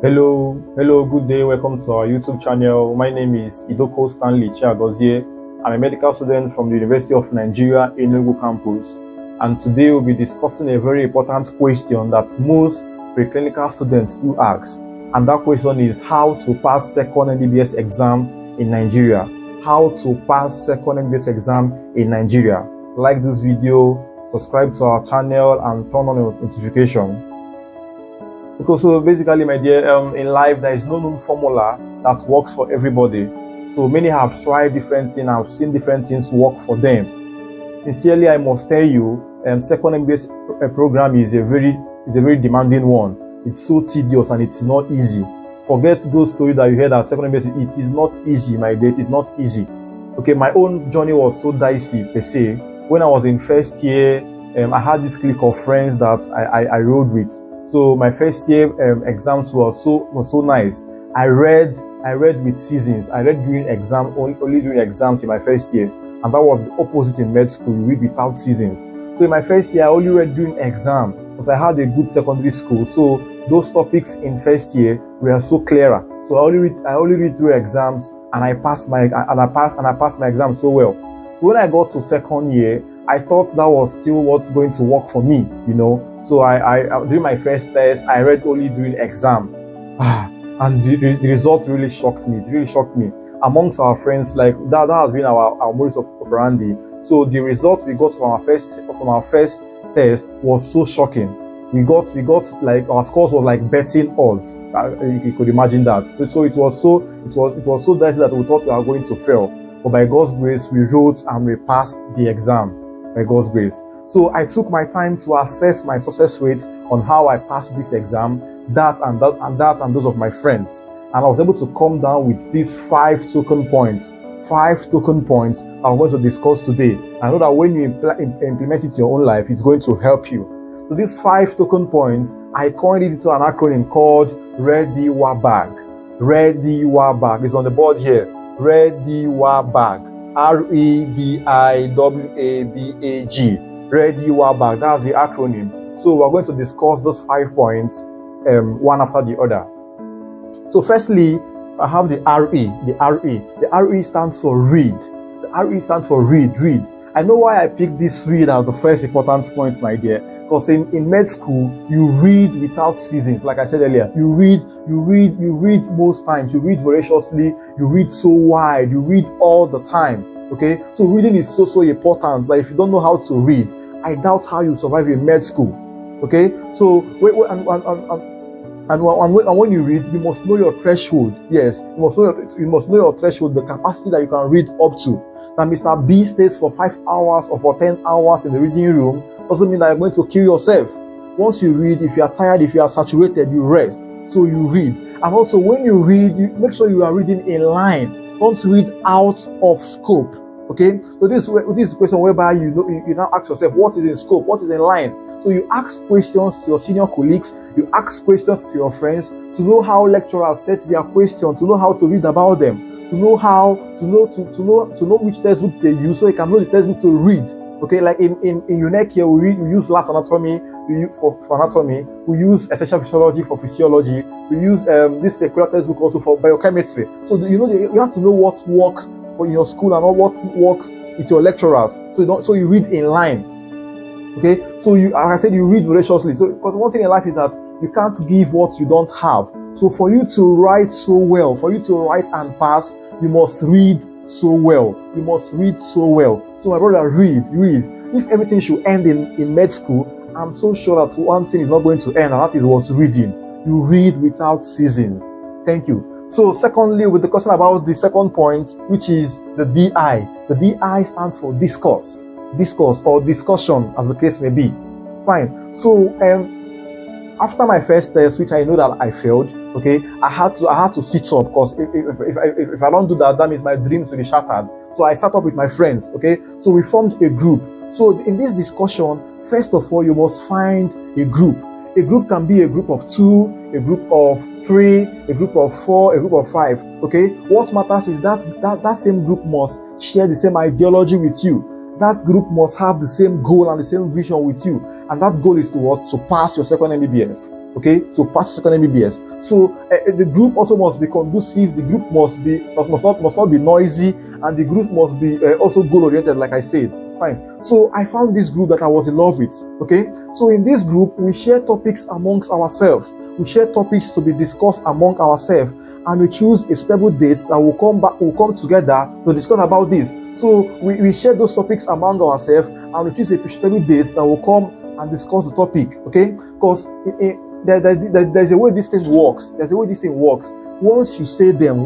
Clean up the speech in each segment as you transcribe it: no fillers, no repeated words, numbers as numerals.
Hello, good day. Welcome to our YouTube channel. My name is Idoko Stanley Chiagozie. I'm a medical student from the University of Nigeria Enugu campus. And today we'll be discussing a very important question that most preclinical students do ask. And that question is how to pass second MBBS exam in Nigeria. How to pass second MBBS exam in Nigeria. Like this video, subscribe to our channel, and turn on your notification. Because so basically, my dear, in life there is no known formula that works for everybody. So many have tried different things, have seen different things work for them. Sincerely, I must tell you, second MBBS program is a very demanding one. It's so tedious and it's not easy. Forget those stories that you heard at second MBBS. It is not easy, my dear. It is not easy. Okay, my own journey was so dicey per se. When I was in first year, I had this clique of friends that I rode with. So my first year exams were so nice. I read with seasons. I read during exam only during exams in my first year, and that was the opposite in med school. You read without seasons. So in my first year, I only read during exam because I had a good secondary school. So those topics in first year were so clearer. So I only read through exams, and I passed my exam so well. So when I got to second year, I thought that was still what's going to work for me, you know. So I during my first test, I read only during exam, and the result really shocked me. It really shocked me. Amongst our friends, like that has been our modus operandi. So the result we got from our first test was so shocking. We got like our scores was like betting odds. You could imagine that. So it was so dicey that we thought we were going to fail. But by God's grace, we wrote and we passed the exam. By God's grace. So I took my time to assess my success rate on how I passed this exam, that and those of my friends. And I was able to come down with these 5 token points. 5 token points I'm going to discuss today. I know that when you implement it in your own life, it's going to help you. So these 5 token points, I coined it into an acronym called REDIWABAG. REDIWABAG is on the board here. REDIWABAG. REDIWABAG. REDIWABAG. That's the acronym. So we're going to discuss those 5 points one after the other. So firstly, I have the RE. The RE stands for read. The RE stands for read. I know why I picked this read as the first important point, my dear. Because in med school, you read without seasons. Like I said earlier, you read most times. You read voraciously. You read so wide. You read all the time. Okay? So reading is so important. Like if you don't know how to read, I doubt how you survive in med school. Okay? So when you read, you must know your threshold. Yes, you must know your threshold, the capacity that you can read up to. That Mr. B stays for 5 hours or for 10 hours in the reading room doesn't mean that you're going to kill yourself. Once you read, if you are tired, if you are saturated, you rest. So you read. And also when you read, you make sure you are reading in line. Don't read out of scope. Okay? So this is a question whereby you now ask yourself, what is in scope? What is in line? So you ask questions to your senior colleagues, you ask questions to your friends to know how lecturers set their questions, to know how to read about them, to know which textbook they use, so you can know the textbook to read. Okay, like in UNEC here, we use last anatomy, for anatomy, we use essential physiology for physiology, we use this peculiar textbook also for biochemistry. So you have to know what works for your school and what works with your lecturers. So you read in line. Okay, so like I said, you read voraciously. So because one thing in life is that you can't give what you don't have. So for you to write so well, for you to write and pass, you must read so well. You must read so well. So my brother, read. If everything should end in med school, I'm so sure that one thing is not going to end, and that is what's reading. You read without ceasing. Thank you. So secondly, with the question about the second point, which is the DI. The DI stands for discourse or discussion, as the case may be. Fine. So after my first test, which I know that I failed, okay, I had to sit up, because if I don't do that, that means my dreams will be shattered. So I sat up with my friends. Okay, so we formed a group. So in this discussion, first of all, you must find a group. A group can be a group of 2, a group of 3, a group of 4, a group of 5. Okay, what matters is that same group must share the same ideology with you. That group must have the same goal and the same vision with you, and that goal is to pass your second MBBS. okay, to pass second MBBS. So the group also must be conducive. The group must not be noisy, and the group must be also goal oriented, like I said. Fine. So I found this group that I was in love with. Okay. So in this group, we share topics amongst ourselves. We share topics to be discussed among ourselves, and we choose a suitable date that will come together to discuss about this. So we share those topics among ourselves, and we choose a suitable date that will come and discuss the topic. Okay. Because there's a way this thing works. There's a way this thing works. Once you say them,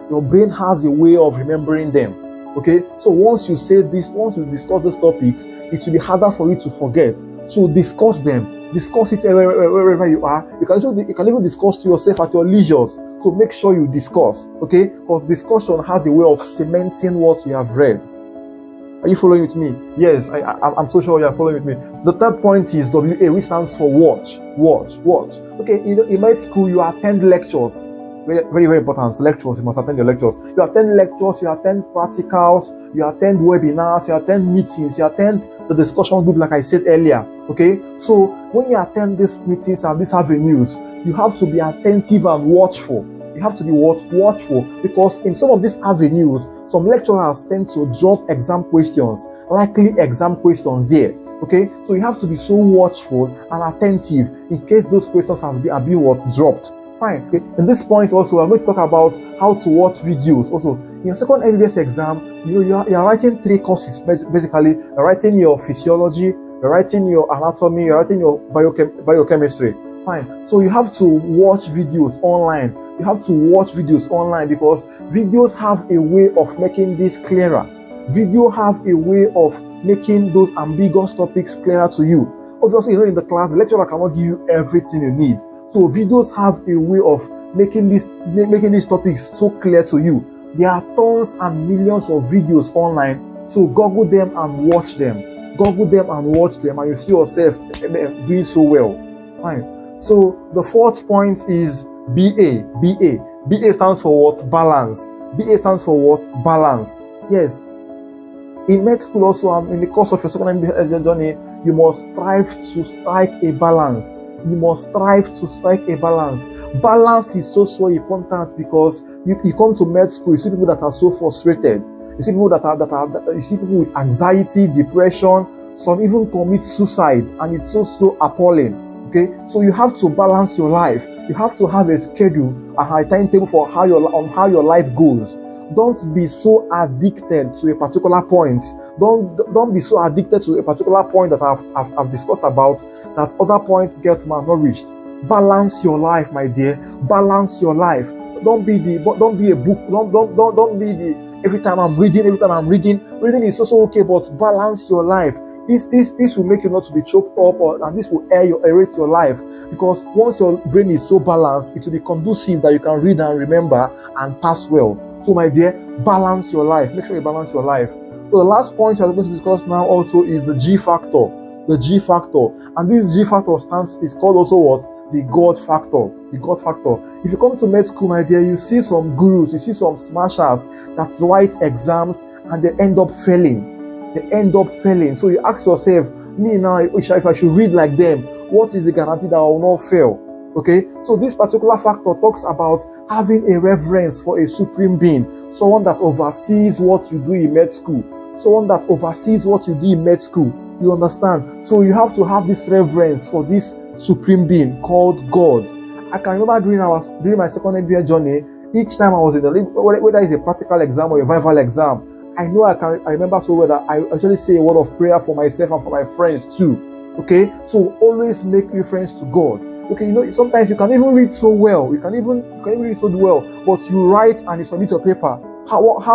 your brain has a way of remembering them. Okay, so once you discuss those topics, it will be harder for you to forget. So discuss them, discuss it wherever you are. You can even discuss to yourself at your leisure. So make sure you discuss, okay? Because discussion has a way of cementing what you have read. Are you following with me? Yes, I'm so sure you are following with me. The third point is WA, which stands for watch. Okay, in med school you attend lectures. Very, very, very important. Lectures, you must attend your lectures. You attend lectures, you attend practicals, you attend webinars, you attend meetings, you attend the discussion group, like I said earlier. Okay, so when you attend these meetings and these avenues, you have to be attentive and watchful. You have to be watchful, because in some of these avenues, some lecturers tend to drop exam questions, likely exam questions there. Okay, so you have to be so watchful and attentive in case those questions are being dropped. Fine. Okay. In this point also, I'm going to talk about how to watch videos. Also, in your second MBBS exam, you are writing 3 courses. Basically, you're writing your physiology, you're writing your anatomy, you're writing your biochemistry. Fine. So you have to watch videos online. You have to watch videos online, because videos have a way of making this clearer. Video have a way of making those ambiguous topics clearer to you. Obviously, in the class, the lecturer cannot give you everything you need. So videos have a way of making these topics so clear to you. There are tons and millions of videos online, so Google them and watch them. And you see yourself doing so well. Fine. So the fourth point is BA. BA stands for what? Balance. BA stands for what? Balance. Yes. In med school also, and in the course of your second MBBS journey, you must strive to strike a balance. Balance is so important, because you come to med school, you see people that are so frustrated. You see people you see people with anxiety, depression. Some even commit suicide, and it's so appalling. Okay, so you have to balance your life. You have to have a schedule, a timetable for how your life goes. Don't be so addicted to a particular point. Don't be so addicted to a particular point that I've discussed about, that other points get malnourished. Balance your life, my dear. Balance your life. Don't be a book. Don't be the every time I'm reading. Reading is also okay, but balance your life. This will make you not to be choked up, and this will aerate your life, because once your brain is so balanced, it will be conducive that you can read and remember and pass well. So my dear, balance your life. Make sure you balance your life. So the last point I'm going to discuss now also is the G factor. The G factor. And this G factor is called also what? The God factor. The God factor. If you come to med school, my dear, you see some gurus, you see some smashers that write exams and they end up failing. So you ask yourself, me now, if I should read like them, what is the guarantee that I will not fail? Okay, so this particular factor talks about having a reverence for a supreme being, someone that oversees what you do in med school. You understand? So you have to have this reverence for this supreme being called God. I can remember during my second MBBS journey, each time I was in whether it's a practical exam or a vival exam, I remember so well that I actually say a word of prayer for myself and for my friends too. Okay, so always make reference to God. Okay, sometimes you can even read so well. You can even read so well, but you write and you submit your paper. What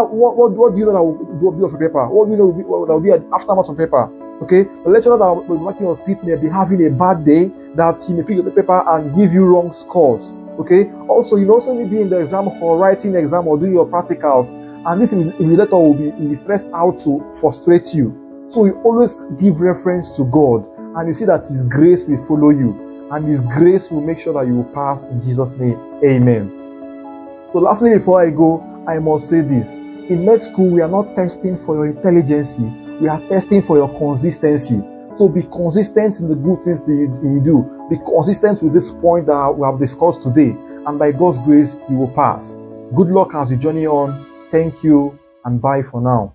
do you know that will be of your paper? What do you know that will be an aftermath of paper? Okay, the lecturer that will be working on split may be having a bad day, that he may pick up the paper and give you wrong scores. Okay, also you also may be in the exam hall writing the exam or doing your practicals, and this invigilator will be stressed out to frustrate you. So you always give reference to God, and you see that His grace will follow you, and His grace will make sure that you will pass in Jesus' name. Amen. So lastly, before I go, I must say this. In med school, we are not testing for your intelligence. We are testing for your consistency. So be consistent in the good things that you do. Be consistent with this point that we have discussed today, and by God's grace, you will pass. Good luck as you journey on. Thank you, and bye for now.